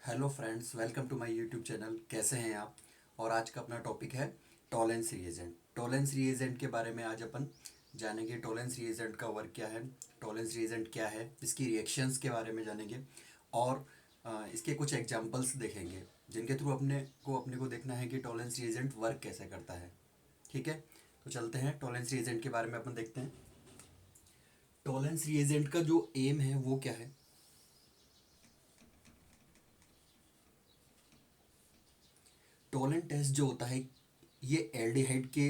Hello friends, welcome to my YouTube channel. कैसे हैं आप? और आज का अपना टॉपिक है टॉलेंस रिएजेंट। टॉलेंस रिएजेंट के बारे में आज अपन जानेंगे। टॉलेंस रिएजेंट का वर्क क्या है, टॉलेंस रिएजेंट क्या है, इसकी रिएक्शंस के बारे में जानेंगे और इसके कुछ एग्जांपल्स देखेंगे जिनके थ्रू अपने को देखना है कि टॉलेंस रिएजेंट वर्क कैसे करता है। ठीक है, तो चलते हैं टॉलेंस रिएजेंट के बारे में अपन देखते हैं। टॉलेंस रिएजेंट का जो एम है वो क्या है? टोलेंट टेस्ट जो होता है ये एल्डिहाइड के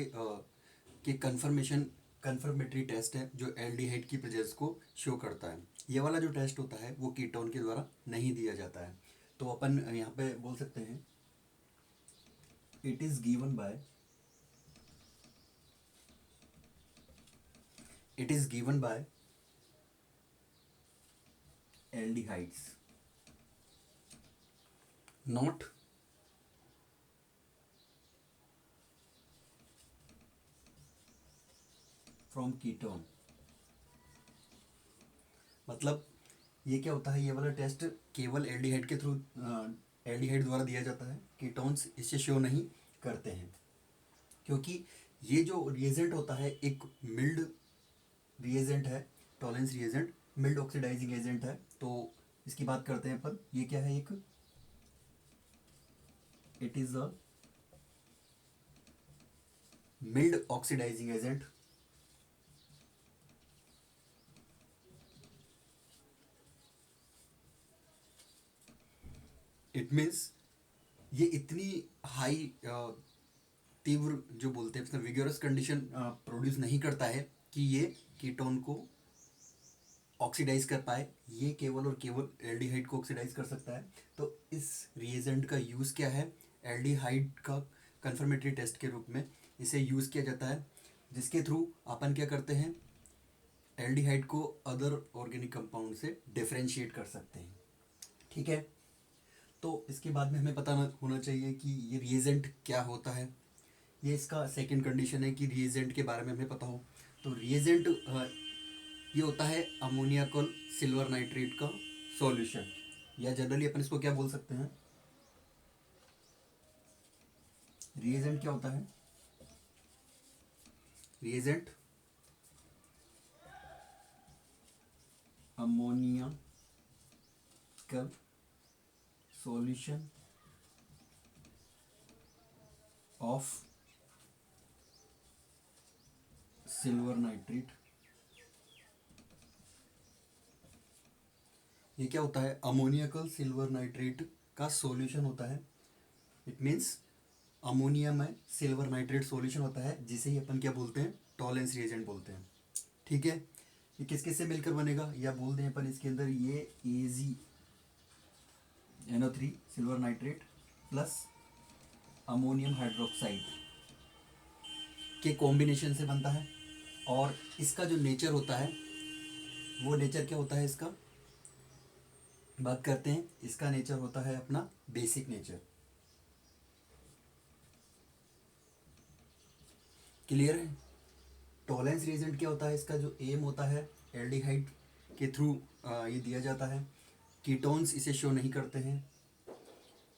कन्फर्मेटरी टेस्ट है जो एल्डिहाइड की प्रेजेंस को शो करता है। ये वाला जो टेस्ट होता है वो कीटोन के द्वारा नहीं दिया जाता है। तो अपन यहाँ पे बोल सकते हैं it is given by it is given by aldehydes, not from ketone. मतलब ये क्या होता है, ये वाला टेस्ट केवल एल्डिहाइड के थ्रू एल्डिहाइड द्वारा दिया जाता है। कीटोन्स इसे शो नहीं करते हैं क्योंकि ये जो रिएजेंट होता है एक मिल्ड रिएजेंट है। Tollens reagent mild oxidizing agent है। तो इसकी बात करते हैं अपन, ये क्या है, एक it is a mild oxidizing agent. It means ये इतनी हाई तीव्र जो बोलते हैं विगरस कंडीशन प्रोड्यूस नहीं करता है कि ये कीटोन को ऑक्सीडाइज कर पाए। ये केवल और केवल एल्डिहाइड को ऑक्सीडाइज कर सकता है। तो इस रिएजेंट का यूज़ क्या है? एल्डिहाइड का कंफर्मेटरी टेस्ट के रूप में इसे यूज़ किया जाता है, जिसके थ्रू अपन क्या करते हैं, एल्डिहाइड को अदर ऑर्गेनिक कंपाउंड से डिफरेंशिएट कर सकते हैं। ठीक है, तो इसके बाद में हमें पता होना चाहिए कि ये रिएजेंट क्या होता है। ये इसका सेकंड कंडीशन है कि रिएजेंट के बारे में हमें पता हो। तो रिएजेंट ये होता है अमोनियाकल सिल्वर नाइट्रेट का सॉल्यूशन, या जनरली अपन इसको क्या बोल सकते हैं, रिएजेंट क्या होता है? Reagent अमोनियाकल solution of silver nitrate. ये क्या होता है? अमोनियाकल सिल्वर नाइट्रेट का सॉल्यूशन होता है। इट मीन्स अमोनिया में सिल्वर नाइट्रेट सॉल्यूशन होता है, जिसे ही अपन क्या बोलते हैं, टॉलेंस रिएजेंट बोलते हैं। ठीक है, ये किस किस से मिलकर बनेगा, या बोल दें अपन इसके अंदर ये AgNO3 silver nitrate plus ammonium hydroxide के कॉम्बिनेशन से बनता है। और इसका जो नेचर होता है वो नेचर क्या होता है इसका, बात करते हैं। इसका नेचर होता है अपना बेसिक नेचर। क्लियर है? टॉलेंस रिएजेंट क्या होता है, इसका जो एम होता है एल्डिहाइड के थ्रू ये दिया जाता है। कीटोन्स इसे शो नहीं करते हैं।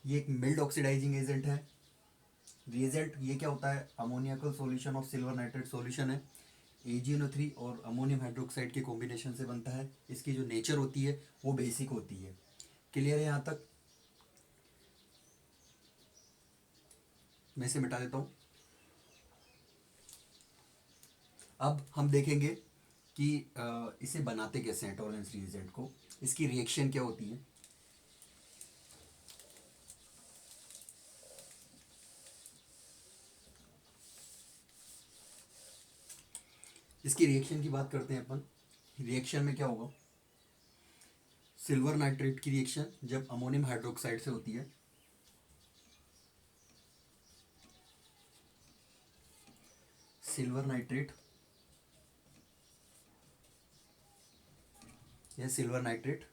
ये एक मिल्ड ऑक्सीडाइजिंग एजेंट है। रिएजेंट ये क्या होता है, अमोनियाकल solution of silver nitrate solution है। AgNO3 और अमोनियम हाइड्रोक्साइड के कॉम्बिनेशन से बनता है। इसकी जो नेचर होती है वो बेसिक होती है। क्लियर है यहाँ तक? मैं इसे मिटा देता हूँ। अब हम देखेंगे कि इसे बनाते कैसे हैं टॉलेंस रिएजेंट को, इसकी रिएक्शन क्या होती है। इसकी रिएक्शन की बात करते हैं अपन। रिएक्शन में क्या होगा, सिल्वर नाइट्रेट की रिएक्शन जब अमोनियम हाइड्रोक्साइड से होती है, सिल्वर नाइट्रेट या silver nitrate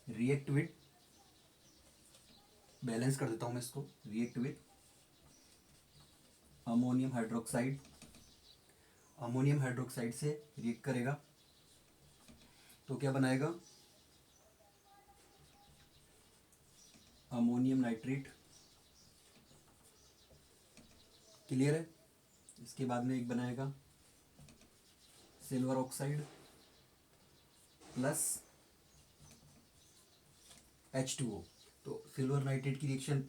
react with, balance कर देता हूं मैं इसको, react with ammonium hydroxide, ammonium hydroxide से रिएक्ट करेगा तो क्या बनाएगा, अमोनियम नाइट्रेट, क्लियर है। इसके बाद में एक बनाएगा सिल्वर ऑक्साइड प्लस H2O। तो सिल्वर नाइट्रेट की reaction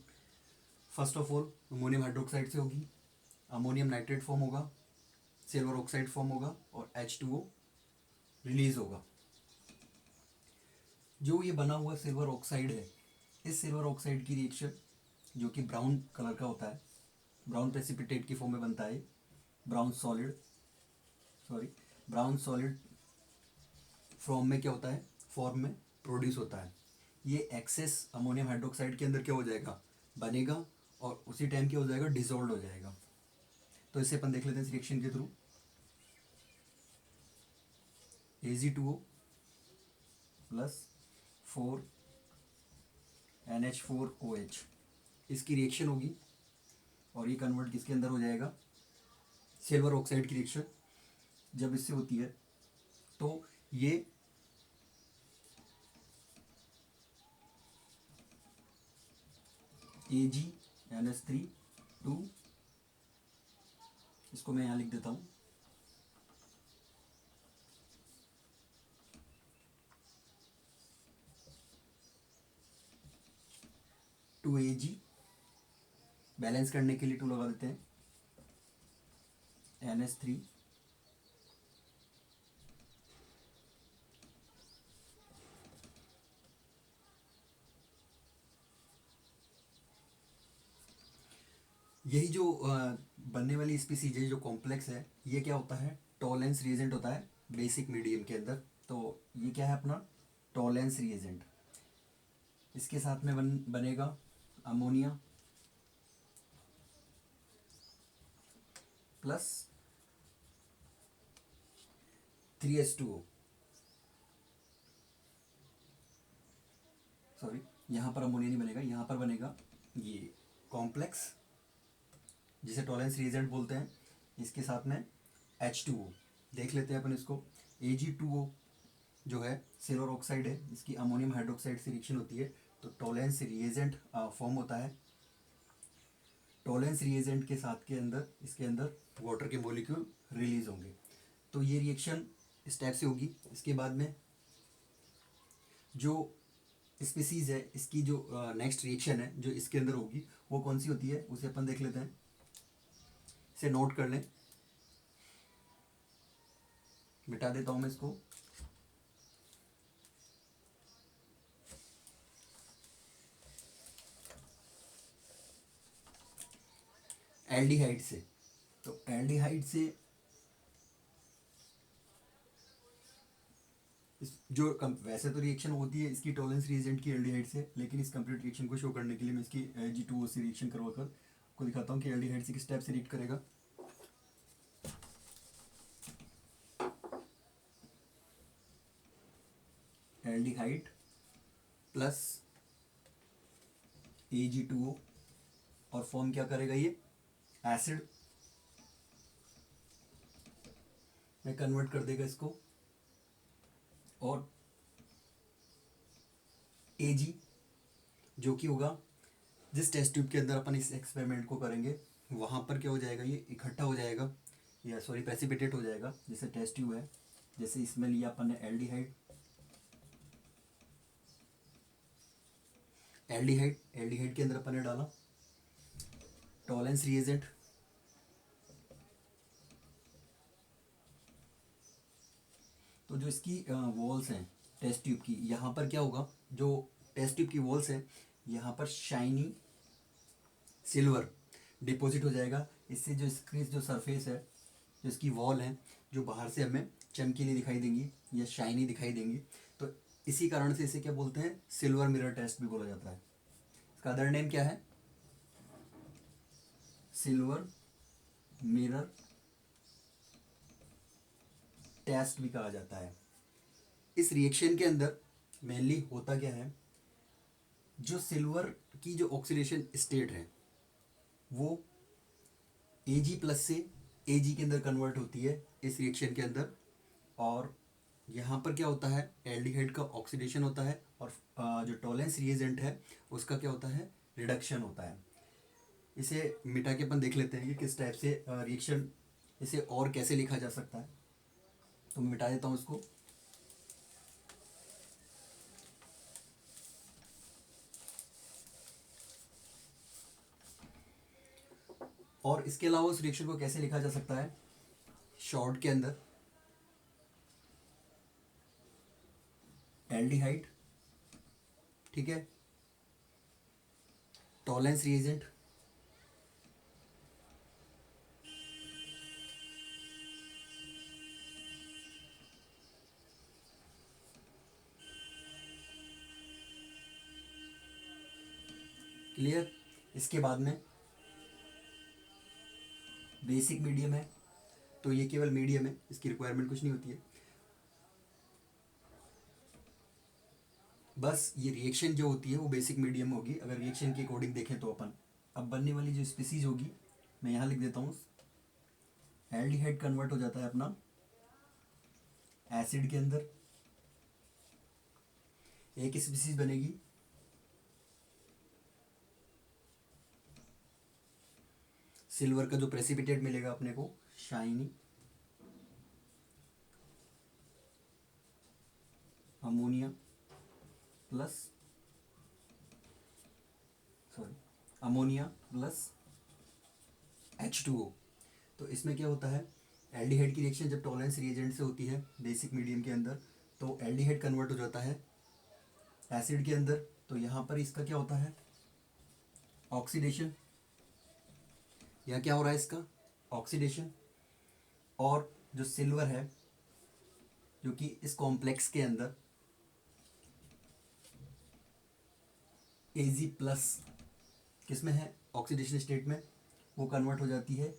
first of all ammonium hydroxide से होगी, अमोनियम नाइट्रेट फॉर्म होगा, सिल्वर ऑक्साइड फॉर्म होगा और H2O रिलीज होगा। जो ये बना हुआ सिल्वर ऑक्साइड है, इस सिल्वर ऑक्साइड की रिएक्शन जो कि ब्राउन कलर का होता है, ब्राउन प्रेसिपिटेट की फॉर्म में बनता है, ब्राउन सॉलिड फॉर्म में क्या होता है, फॉर्म में प्रोड्यूस होता है। ये एक्सेस अमोनियम हाइड्रोक्साइड के अंदर क्या हो जाएगा, बनेगा और उसी टाइम क्या हो जाएगा, डिसॉल्व हो जाएगा। तो इसे अपन देख लेते हैं इस रिएक्शन के थ्रू। Ag2O प्लस 4NH4OH इसकी रिएक्शन होगी और ये कन्वर्ट किसके अंदर हो जाएगा, सिल्वर ऑक्साइड की रिएक्शन जब इससे होती है तो ये AgNH3 इसको मैं यहाँ लिख देता हूँ, टू Ag बैलेंस करने के लिए 2 लगा देते हैं, NH3 यही जो बनने वाली स्पीसीज है जो कॉम्प्लेक्स है, ये क्या होता है, टॉलेंस रिएजेंट होता है बेसिक मीडियम के अंदर। तो ये क्या है अपना टॉलेंस रिएजेंट। इसके साथ में बनेगा अमोनिया प्लस 3H2O, सॉरी यहाँ पर अमोनिया नहीं बनेगा, यहाँ पर बनेगा ये कॉम्प्लेक्स जिसे टॉलेंस रिएजेंट बोलते हैं, इसके साथ में H2O। देख लेते हैं अपन इसको। Ag2O जो है सिल्वर ऑक्साइड है, इसकी अमोनियम हाइड्रोक्साइड से रिएक्शन होती है तो टॉलेंस रिएजेंट फॉर्म होता है। टॉलेंस रिएजेंट के साथ के अंदर इसके अंदर वाटर के मॉलिक्यूल रिलीज होंगे। तो ये रिएक्शन इस टाइप से होगी। इसके बाद में जो स्पीसीज है इसकी जो नेक्स्ट रिएक्शन है जो इसके अंदर होगी वो कौन सी होती है उसे अपन देख लेते हैं। इसे नोट कर लें, मिटा देता हूं मैं इसको। एल्डिहाइड से, तो एल्डिहाइड से जो वैसे तो रिएक्शन होती है इसकी टॉलेंस रिएजेंट की एल्डिहाइड से, लेकिन इस कंप्लीट रिएक्शन को शो करने के लिए मैं इसकी Ag2O से रिएक्शन करवाकर आपको दिखाता हूँ कि एल्डिहाइड से किस टाइप से रिएक्ट करेगा। एल्डिहाइड प्लस Ag2O और फॉर्म क्या करेगा, ये एसिड में कन्वर्ट कर देगा इसको और Ag जो कि होगा जिस टेस्ट ट्यूब के अंदर अपन इस एक्सपेरिमेंट को करेंगे वहाँ पर क्या हो जाएगा, ये इकट्ठा हो जाएगा या सॉरी प्रेसिपिटेट हो जाएगा। जैसे टेस्ट ट्यूब है, जैसे इसमें लिया अपन ने एल्डिहाइड, एल्डिहाइड के अंदर अपन ने डाला टॉलेंस रिएजेंट, तो जो इसकी वॉल्स हैं टेस्ट ट्यूब की, यहाँ पर क्या होगा, जो टेस्ट ट्यूब की वॉल्स हैं यहाँ पर शाइनी सिल्वर डिपॉजिट हो जाएगा। इससे जो इसकी जो सरफेस है, जो इसकी वॉल है, जो बाहर से हमें चमकीली दिखाई देंगी या शाइनी दिखाई देंगी। तो इसी कारण से इसे क्या बोलते हैं, सिल्वर मिरर टेस्ट भी बोला जाता है। इसका अदर नेम क्या है, सिल्वर मिरर टेस्ट भी कहा जाता है। इस रिएक्शन के अंदर मेनली होता क्या है, जो सिल्वर की जो ऑक्सीडेशन स्टेट है वो Ag प्लस से Ag के अंदर कन्वर्ट होती है इस रिएक्शन के अंदर, और यहाँ पर क्या होता है, एल्डिहाइड का ऑक्सीडेशन होता है और जो टॉलेंस रिएजेंट है उसका क्या होता है, रिडक्शन होता है। इसे मिटा के अपन देख लेते हैं कि किस टाइप से रिएक्शन, इसे और कैसे लिखा जा सकता है। तो मैं मिटा देता हूँ इसको। और इसके अलावा उस रिएक्शन को कैसे लिखा जा सकता है, शॉर्ट के अंदर एल्डिहाइड, ठीक है, टॉलेंस रिएजेंट, क्लियर। इसके बाद में बेसिक मीडियम है, तो ये केवल मीडियम है, इसकी रिक्वायरमेंट कुछ नहीं होती है। बस ये रिएक्शन जो होती है वो बेसिक मीडियम होगी अगर रिएक्शन के अकॉर्डिंग देखें तो अपन। अब बनने वाली जो स्पीसीज होगी मैं यहाँ लिख देता हूँ, एल्डिहाइड कन्वर्ट हो जाता है अपना एसिड के अंदर, एक स्पीसीज बनेगी सिल्वर का जो प्रेसिपिटेट मिलेगा अपने को, shiny, ammonia plus ammonia plus H2O। तो इसमें क्या होता है, एल्डिहाइड की रिएक्शन जब टॉलेंस रिएजेंट से होती है बेसिक मीडियम के अंदर, तो एल्डिहाइड कन्वर्ट हो जाता है एसिड के अंदर। तो यहाँ पर इसका क्या होता है, ऑक्सीडेशन, या क्या हो रहा है इसका, ऑक्सीडेशन। और जो सिल्वर है जो कि इस कॉम्प्लेक्स के अंदर Ag प्लस किसमें है, ऑक्सीडेशन स्टेट में, वो कन्वर्ट हो जाती है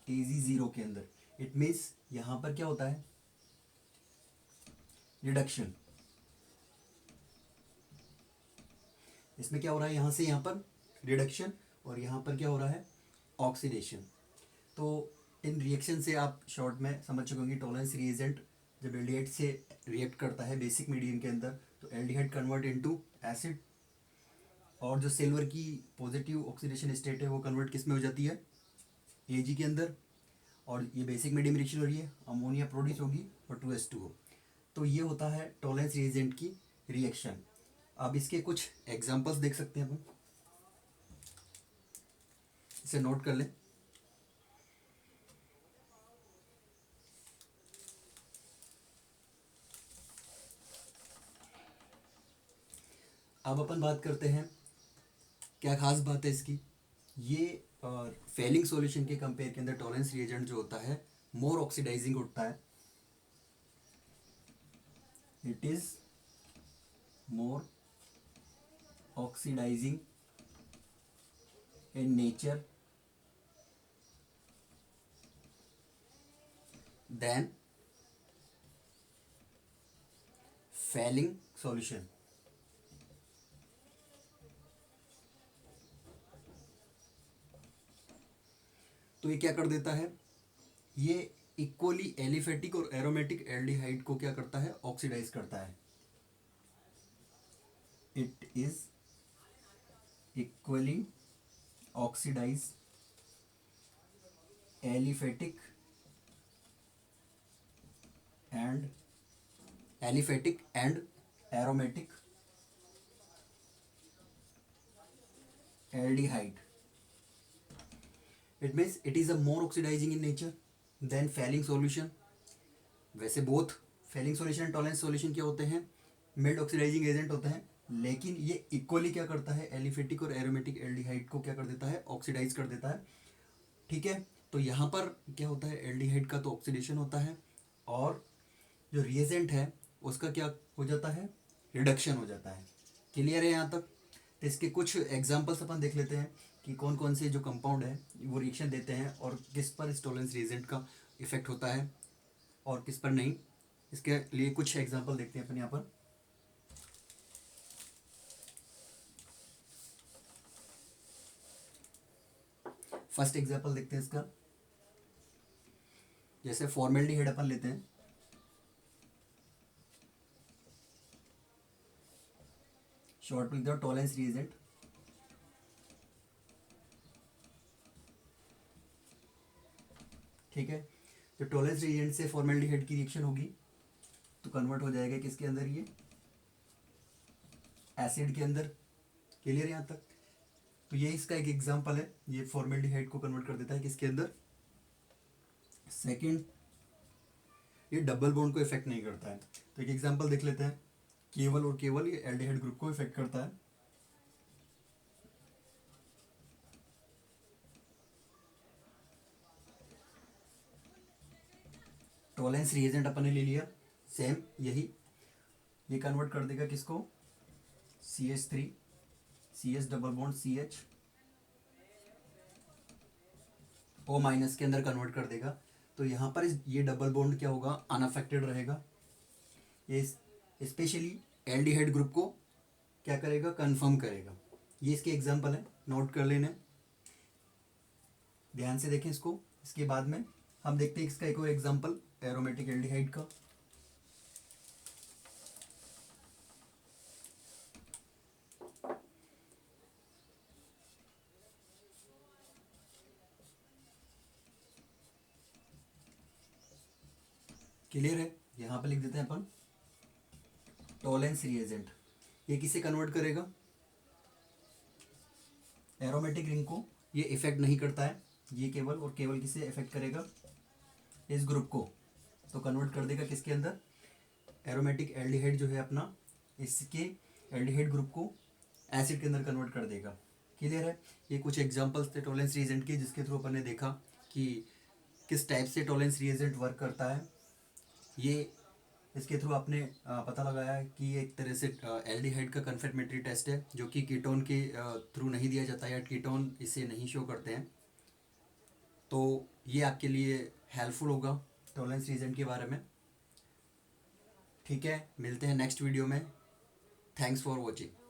Ag0 के अंदर। इट मीन्स यहाँ पर क्या होता है, रिडक्शन। इसमें क्या हो रहा है, यहाँ से यहाँ पर रिडक्शन, और यहाँ पर क्या हो रहा है, ऑक्सीडेशन। तो इन रिएक्शन से आप शॉर्ट में समझ चुके होंगे, टॉलेंस रिएजेंट जब एल्डिहाइड से रिएक्ट करता है बेसिक मीडियम के अंदर तो एल्डिहाइड कन्वर्ट इनटू एसिड, और जो सिल्वर की पॉजिटिव ऑक्सीडेशन स्टेट है वो कन्वर्ट किस में हो जाती है, Ag के अंदर। और ये बेसिक मीडियम रिएक्शन हो रही है, अमोनिया प्रोड्यूस होगी और 2H2O। तो ये होता है टॉलेंस रिएजेंट की रिएक्शन। अब इसके कुछ एग्जांपल्स देख सकते हैं अपन, इसे नोट कर लें। अब अपन बात करते हैं क्या खास बात है इसकी, ये फेलिंग सॉल्यूशन के कंपेयर के अंदर टॉलेंस रिएजेंट जो होता है मोर ऑक्सीडाइजिंग होता है, it is more oxidizing in nature than Fehling solution. तो ये क्या कर देता है, ये इक्वली एलिफेटिक और एरोमेटिक एल्डिहाइड को क्या करता है, ऑक्सीडाइज करता है। It is equally oxidize aliphatic and aromatic aldehyde. It means it is a more oxidizing in nature than failing solution. वैसे both Fehling solution and Tollens solution क्या होते हैं, मिल्ड ऑक्सीडाइजिंग एजेंट होते हैं, लेकिन ये इक्वली क्या करता है, एलिफेटिक और एरोमेटिक एल्डिहाइड को क्या कर देता है, ऑक्सीडाइज कर देता है। ठीक है, तो यहाँ पर क्या होता है, एल्डिहाइड का तो ऑक्सीडेशन होता है और जो रिएजेंट है उसका क्या हो जाता है, रिडक्शन हो जाता है। क्लियर है यहाँ तक। तो इसके कुछ एग्जांपल्स अपन देख लेते हैं कि कौन कौन से जो कंपाउंड है वो रिएक्शन देते हैं और किस पर इस टॉलेंस रिएजेंट का इफेक्ट होता है और किस पर नहीं। इसके लिए कुछ एग्जांपल देखते हैं अपन यहाँ पर। फर्स्ट एग्जांपल देखते हैं इसका, जैसे फॉर्मेल्डिहाइड अपन लेते हैं, शॉर्ट में लिख दो टॉलेंस रिएजेंट। ठीक है, तो टॉलेंस रिएजेंट से फॉर्मेल्डिहाइड की रिएक्शन होगी तो कन्वर्ट हो जाएगा किसके अंदर, ये एसिड के अंदर। क्लियर यहाँ तक? तो ये इसका एक एग्जांपल है, ये फॉर्मेल्डिहाइड को कन्वर्ट कर देता है किसके अंदर, सेकंड। ये डबल बॉन्ड को इफेक्ट नहीं करता है। तो एक एग्जांपल देख लेते हैं, केवल और केवल ये एल्डिहाइड ग्रुप को इफेक्ट करता है। टॉलेंस रिएजेंट अपन ने ले लिया, सेम यही, ये कन्वर्ट कर देगा किसको, CH3 CH double bond CH O minus के अंदर कन्वर्ट कर देगा। तो यहाँ पर ये डबल बॉन्ड क्या होगा, अनअफेक्टेड रहेगा। ये स्पेशली एल्डिहाइड ग्रुप को क्या करेगा, कंफर्म करेगा। ये इसके एग्जांपल है, नोट कर लेना, ध्यान से देखें इसको। इसके बाद में हम देखते हैं इसका एक और एग्जांपल एरोमेटिक एल्डिहाइड का। क्लियर है? यहाँ पे लिख देते हैं अपन टॉलेंस रिएजेंट। ये किसे कन्वर्ट करेगा, एरोमेटिक रिंग को ये इफेक्ट नहीं करता है, ये केवल और केवल किसे इफेक्ट करेगा, इस ग्रुप को। तो कन्वर्ट कर देगा किसके अंदर, एरोमेटिक एल्डिहाइड जो है अपना, इसके एल्डिहाइड ग्रुप को एसिड के अंदर कन्वर्ट कर देगा। क्लियर है? ये कुछ एग्जांपल्स थे टॉलेंस रिएजेंट के, जिसके थ्रू अपन ने देखा कि किस टाइप से टॉलेंस रिएजेंट वर्क करता है। ये इसके थ्रू आपने पता लगाया कि ये एक तरह से एल्डिहाइड का कन्फर्मेटरी टेस्ट है, जो कि कीटोन के थ्रू नहीं दिया जाता है, या कीटोन इसे नहीं शो करते हैं। तो ये आपके लिए हेल्पफुल होगा टॉलेंस रिएजेंट के बारे में। ठीक है, मिलते हैं नेक्स्ट वीडियो में। Thanks for watching.